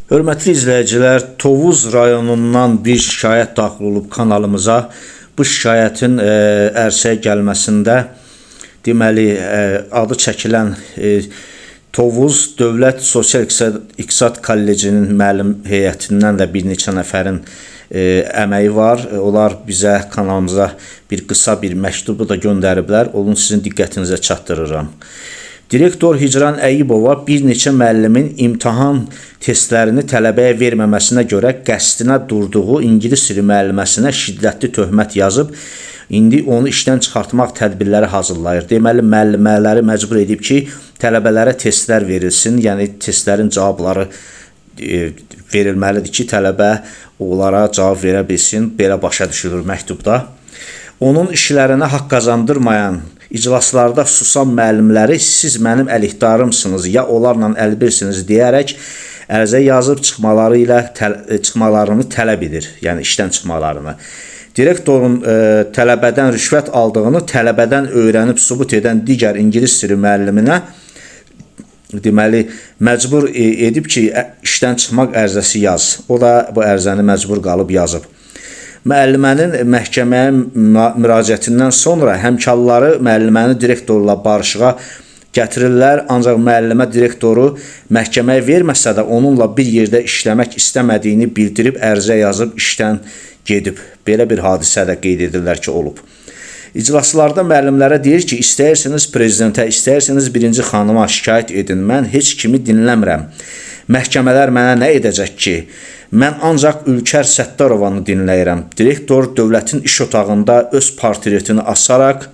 Hörmətli izləyicilər, Tovuz rayonundan bir şikayət daxil olub kanalımıza. Bu şikayətin ərsəyə gəlməsində deməli adı çəkilən Tovuz Dövlət Sosial İqtisad Kollecinin müəllim heyətindən də bir neçə nəfərin əməyi var. Onlar bizə kanalımıza bir qısa bir məktubu da göndəriblər. Onu sizin diqqətinizə çatdırıram. Direktor Hicran Əyyibova bir neçə müəllimin imtahan testlərini tələbəyə verməməsinə görə qəsdinə durduğu ingilis dili müəlliməsinə şiddətli töhmət yazıb, indi onu işdən çıxartmaq tədbirləri hazırlayır. Deməli, müəllimələri məcbur edib ki, tələbələrə testlər verilsin, yəni testlərin cavabları verilməlidir ki, tələbə onlara cavab verə bilsin, belə başa düşülür məktubda. Onun işlərinə haqq qazandırmayan iclaslarda susan müəllimləri siz mənim əleyhdarımsınız, ya onlarla əlbirsiniz deyərək ərizə yazıb çıxmalarını tələb edir, yəni işdən çıxmalarını. Direktorun tələbədən rüşvət aldığını tələbədən öyrənib sübut edən digər ingilis dili müəlliminə deməli məcbur edib ki, işdən çıxmaq ərizəsi yaz. O da bu ərizəni məcbur qalıb yazıb. Müəllimənin məhkəməyə müraciətindən sonra həmkarları müəlliməni direktorla barışığa gətirirlər, ancaq müəllimə direktoru məhkəməyə verməsə də onunla bir yerdə işləmək istəmədiyini bildirib ərizə yazıb işdən gedib. Belə bir hadisə də qeyd edirlər ki, olub. İclaslarda müəllimlərə deyir ki, istəyirsiniz prezidentə, istəyirsiniz birinci xanıma şikayət edin, mən heç kimi dinləmirəm. Məhkəmələr mənə nə edəcək ki? Mən ancaq Ülkər Səttarovanı dinləyirəm. Direktor dövlətin iş otağında öz portretini asaraq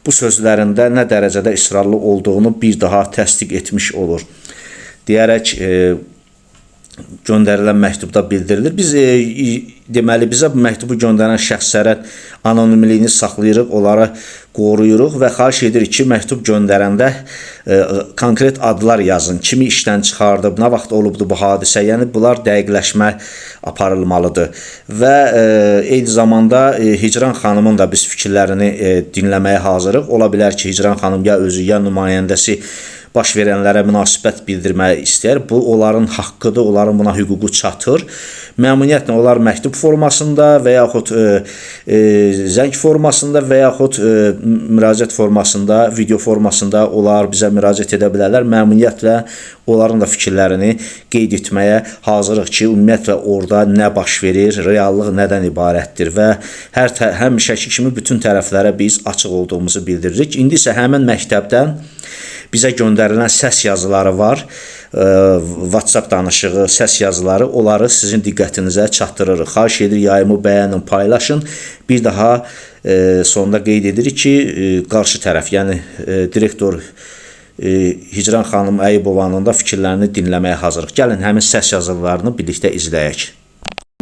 bu sözlərində nə dərəcədə israrlı olduğunu bir daha təsdiq etmiş olur. Deyərək göndərilən məktubda bildirilir. Biz deməli bizə bu məktubu göndərən şəxslərin anonimliyini saxlayırıq, onları qoruyuruq və xahiş edirik ki, məktub göndərəndə konkret adlar yazın. Kimi işdən çıxardıb, nə vaxt olubdu bu hadisə? Yəni bunlar dəqiqləşmə aparılmalıdır. Və eyni zamanda Hicran xanımın da biz fikirlərini dinləməyə hazırıq. Ola bilər ki, Hicran xanım ya özü, ya nümayəndəsi baş verənlərə münasibət bildirməyi istəyər. Bu, onların haqqıdır, onların buna hüququ çatır. Məmnuniyyətlə onlar məktub formasında və yaxud zəng formasında və yaxud müraciət formasında, video formasında onlar bizə müraciət edə bilərlər. Məmnuniyyətlə onların da fikirlərini qeyd etməyə hazırıq ki, ümumiyyətlə orada nə baş verir, reallıq nədən ibarətdir və həmişəki kimi bütün tərəflərə biz açıq olduğumuzu bildiririk. İndi isə həmin məktəbdən bizə göndərilən səs yazıları var, WhatsApp danışığı, səs yazıları, onları sizin diqqətinizə çatdırırıq. Xahiş edir, yayımı bəyənin, paylaşın. Bir daha sonunda qeyd edirik ki, qarşı tərəf, yəni direktor Hicran xanım Əyyibovanın da fikirlərini dinləməyə hazırıq. Gəlin, həmin səs yazılarını birlikdə izləyək.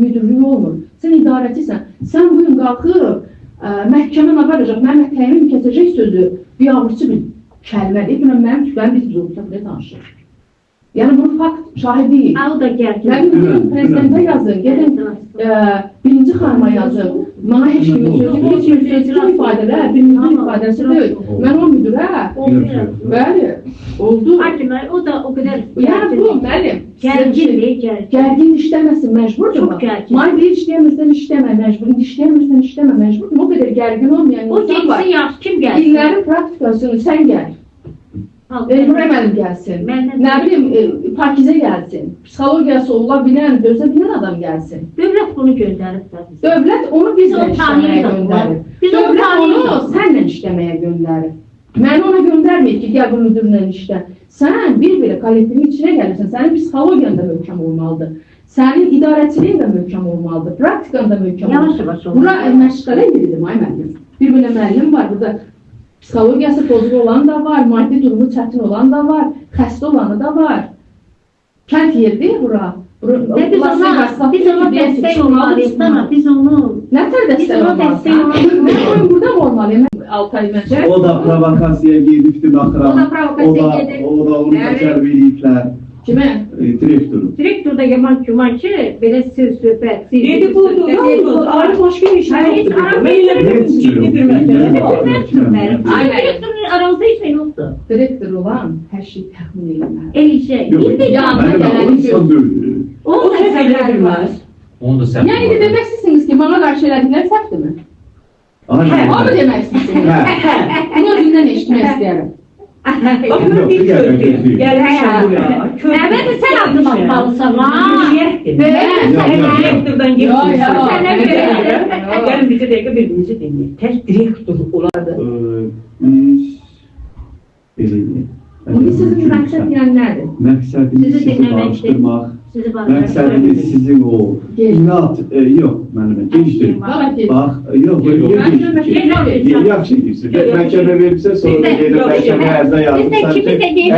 Müdürlüyüm olmur, sən idarəçisən, sən bugün qalxıb məhkəmə nə varacaq, mənə təyin keçəcək sözü biabırçı bir kəlmədir, mənim tüklərim bir zorluqda bile danışır. Yəni bunu fakt şahidiyik. O da gəldi. Mən prezidentə yazın, gedin birinci xanıma yazın. Mənə heç kimin sözü ifadələr, birinci ifadəsi deyil. Mən o müdürə, bəli, oldu. Hakimler o da o kadar. Yəni bu müəllim, Gərgin. gərgin işləməsin, məcburdur. Çox gərgin. May deyir, işləyəmirsən, işləmə, məcbur. İşləyəmirsən, işləmə, məcbur. O qədər gərgin olmayan O insan var. geçsin yaz, kim geldi? Dinlərin praktikasını sən gəl. Elmurə müəllim gəlsin, nə bilim, Pakizə gəlsin, psixologiyası ola bilən, dözə bilən adam gəlsin. Dövlət bunu gönderip de. Dövlət onu bizlə Biz o işləməyə tanıyırıq. göndərib. Biz o Dövlət onu tanıyırıq. sənlə işləməyə göndərib. Məni ona göndərməyib ki, gəl bu müdürlə işlə. Sən bir-bir kollektivin içinə gəlirsən, sənin psixologiyan da möhkəm olmalıdır. Sənin idarəçiliyin də möhkəm olmalıdır, praktikan da möhkəm olmalıdır. Yavaş-yavaş olmalı. Bura məşğələ edirdim, ay müəllim. Bir-birlə müəllim var, burada psixologiyası pozuk olan da var, maddi durumu çətin olan da var, xəstə olanı da var. Kənd yerdir bura. Biz ona destek olmalıyız ama biz onu... Nə tər dəstək olmalıyız? Mən burada mı olmalıyım? Altay Məcəl. O da provokasiyaya gedibdi baxıram. O da provokasiyaya gedib. O da onu təcərb ediblər. Kimə? Direktoru. Direktor da yaman ki, belə söhbət. Dedi bu, olmaz. Ayrı başka bir şey Hayır, yoktur. aramızda Ben ilerlemek ciddi bir mesele var. Direktorun aramızda hiç şey yoktu. Direktor olan hər şey təxmin edilməli. Elişe. Yok, Biz de yanına ben de gelen o insan O da sevə bilməz. Onu da sən. Yəni indi demək istəyirsiniz ki, bana qarşı elədikləri səhvdirmi? Aynen. Onu demək istəyirsiniz. Ha. Bunu özümdən eşitmək istəyərəm. Bax, mən bir sözdür. Gəlmişəm buraya. Evet, sen adını atmalısın. Direktordan Yo, yo. Gəlin bir dəqiqə birbirimizi dinləyək. Tək direktor olardı. Biz belirli. İndi sizin məqsəd yəni nədir? Məqsədimiz Sizi sizi dinləmək barışdırmaq. Sizi Məqsədimiz sizin o inat, yox, mənim gençdir. Valla ki, Bax, yox, yaxşı deyirsin. Məhkəmə verirsə, sonra da gedir məhkəmə ərzə yazırsan ki,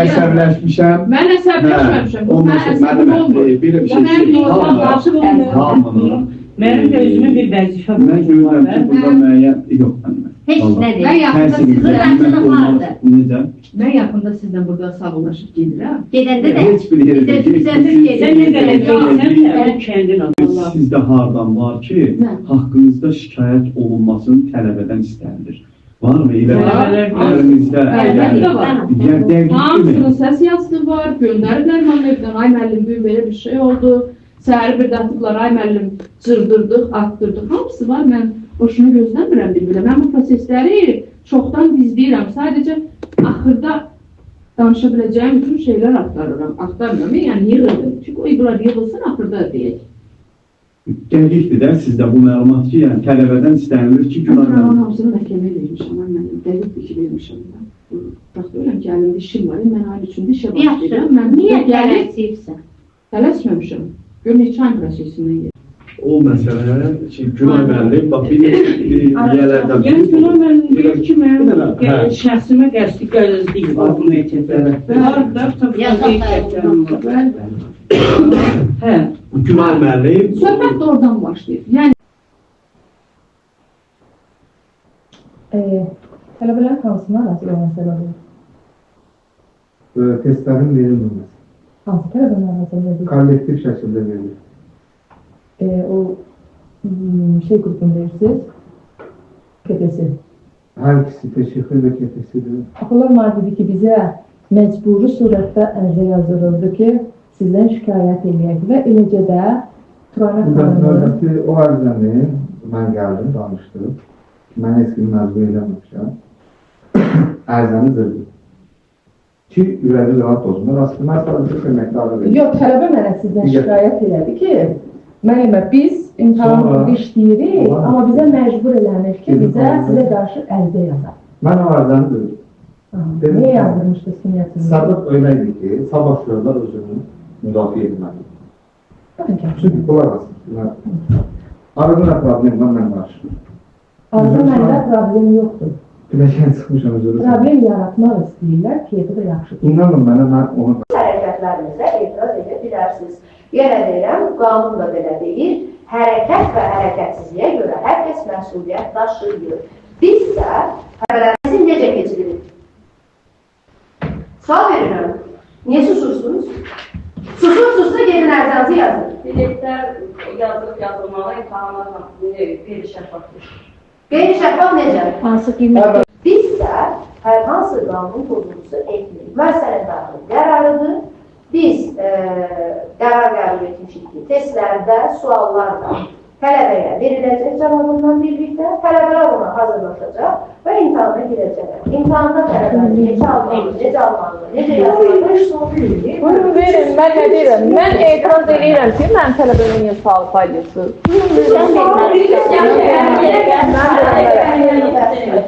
əsəbləşmişəm. mən əsəbləşməmişəm. Bu mən əsəbim olmur. Belə bir Mən şey normal Qaçıb olmuyor. hamının. Mənim də özümün bir vəzifəm Mən görürəm ki, burada müəyyən, yox, mənim. Heç Vallahi. nə Mən deyil. yaxında Təsir sizlə etmək olmaz. Necə? mən yaxında sizlə burada sağollaşıb gedirəm. Gedəndə də Heç bir yerdə Biz də düzəltib siz- Sən nə qədər siz- görsən, kəndin Allah. Sizdə hardan var ki, Nə? haqqınızda şikayət olunmasını tələbədən istənilir. Varmı? Elə Var. əlimizdə Əlbəttə var. Yəni dəqiqdir Hamısının mi? səs yazısı var, göndəriblər mənə evdən. Ay müəllim, bugün belə bir şey oldu. Səhəri bir də atıblar, ay müəllim, cırdırdıq, atdırdıq. Hamısı var, mən boşunu gözləmirəm bir-birə. Mən bu prosesləri çoxdan izləyirəm. Sadəcə axırda danışa biləcəyim bütün şeylər axtarmıram. Yəni yığırdım. Çünki o bunlar yığılsın, axırda deyək. Dəqiqdir də sizdə bu məlumat ki, yəni tələbədən istənilir ki, Mən günah hamısını məhkəməyə vermişəm, ay müəllim. Dəqiqdir ki, vermişəm mən. Baxıyorum ki, əlimdə işim var, mən ayın üçündə işə başlayacağım. Mən niyə gəlib tələsirsən? tələsməmişəm. Gör neçə ay prosesindən gedir. o məsələ ki, günah müəllim, bax bir yerlərdən Yəni Günah müəllim deyir ki, mən Hə. şəxsimə qəsdi gözləyib adını etirlər. Harada Hə. Günah müəllim Söhbət də oradan başlayır. Yəni Tələbələr hansına razı olan məsələdir? Testlərin verilməməsi. Hansı tələbələr razı edilir? Kollektiv şəkildə verilir. O şey qrupunu deyirsiniz, KPS. Hər ikisi teşvikli və kefesidir. Axılar mənə dedi ki, bizə məcburi surətdə ərizə yazdırıldı ki, sizdən şikayət eləyək və eləcə də Turanə Bu da xanımın növbəti o ərizəni mən gəldim, danışdım. Mən heç kimi məcbur eləməmişəm. Ərizəni zırdım. Ki, ürəyi rahat olsun. Rastı, mən sadəcə köməkdarı verim. Yox, tələbə mənə sizdən şikayət elədi ki, müəllimə biz imtahan Sonra- qrupu işləyirik, Sonra- amma bizə məcbur elənir ki, bizə sizə qarşı ərizə yazaq. Mən o ərizəni zırdım. Dedim Niyə ki, yazdırmışdınız ki, niyyətinizi? Səbəb öyle idi ki, savaşçılar özünü müdafiə etməli. Çünki bunlar aslında. Arada problemlə mən qarşıyım. Arada məndə problem yoxdur. Güləşən çıxmışam özürü. Problem yaratmaq istəyirlər, keyfi də yaxşıdır. İnanın mənə, mən onu Hərəkətlərinizə etiraz edə bilərsiniz. Yenə deyirəm, qanun da belə deyir, hərəkət və hərəkətsizliyə görə hər kəs məsuliyyət daşıyır. Biz də xəbərlərimizin necə keçiririk? Sual verirəm, niyə susursunuz? Susursunuzsa gedin ərzanızı yazın. biletlər yazılmalı, imtahanlarla qeyri-şəffafdır. Qeyri-şəffaf necə? Hansı qiymət? Biz də hər hansı qanun pozuntusu etmirik. Məsələn, daxil qərarıdır. Biz qərar qəbul etmişik ki, testlərdə, suallarda tələbəyə veriləcək cavabından birlikdə, tələbələr ona hazırlaşacaq və imtahana girəcəklər. İmtahanda tələbələr necə almalı, necə yazmalı, Buyurun verin, mən nə deyirəm? Mən etiraz edirəm ki, mən tələbənin sual faydası.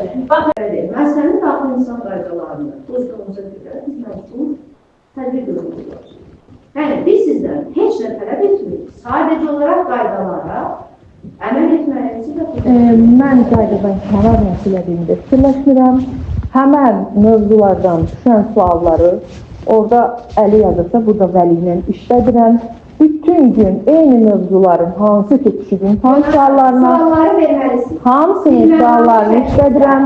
Məsələnin daxil insan qaydalarını pozduğumuza görə biz məcbur tədbir qılınırlar. Yəni, biz sizdən heç nə tələb etmirik. Sadəcə olaraq qaydalara əməl etməyinizi də Mən qaydadan kənar məsuliyətində fikirləşmirəm. Həmən mövzulardan düşən sualları orada əli yazırsa, burada vəli ilə işlədirəm. Bütün gün eyni mövzuların hansı ki, düşük imtahan suallarına, sualları verməlisiniz. hamısının suallarını işlədirəm.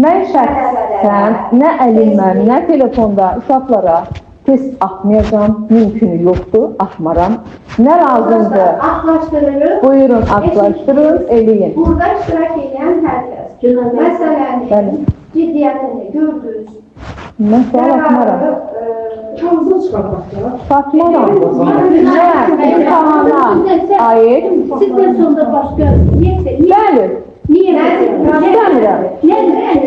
Mən şəxsən nə əlimlə, nə telefonda uşaqlara test atmayacam, mümkünü yoxdur, atmaram. Nə lazımdır? Axlaşdırırıq. Buyurun, atlaşdırın, eləyin. Burada iştirak edən hər kəs. Məsələnin ciddiyyətini gördünüz. Mən sual atmaram. Kağıza çıxartmaq da. Satmaram. Nə? aid. Sizdən sonra başqa Bəli. İstəmirəm.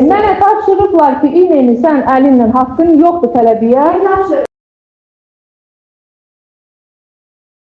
Mənə tapşırıblar ki, İneni sən əlinlə haqqın yoxdur tələbiyə.